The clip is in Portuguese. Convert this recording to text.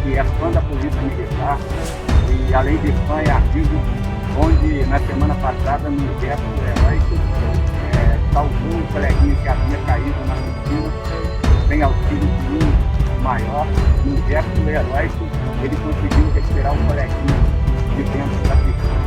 que é fã da Polícia Militar e, além de fã, é amigo, onde na semana passada, no gesto heróico, salvou um coleguinha que havia caído na piscina, sem auxílio de um maior. No gesto heróico, ele conseguiu retirar o coleguinha de dentro da piscina.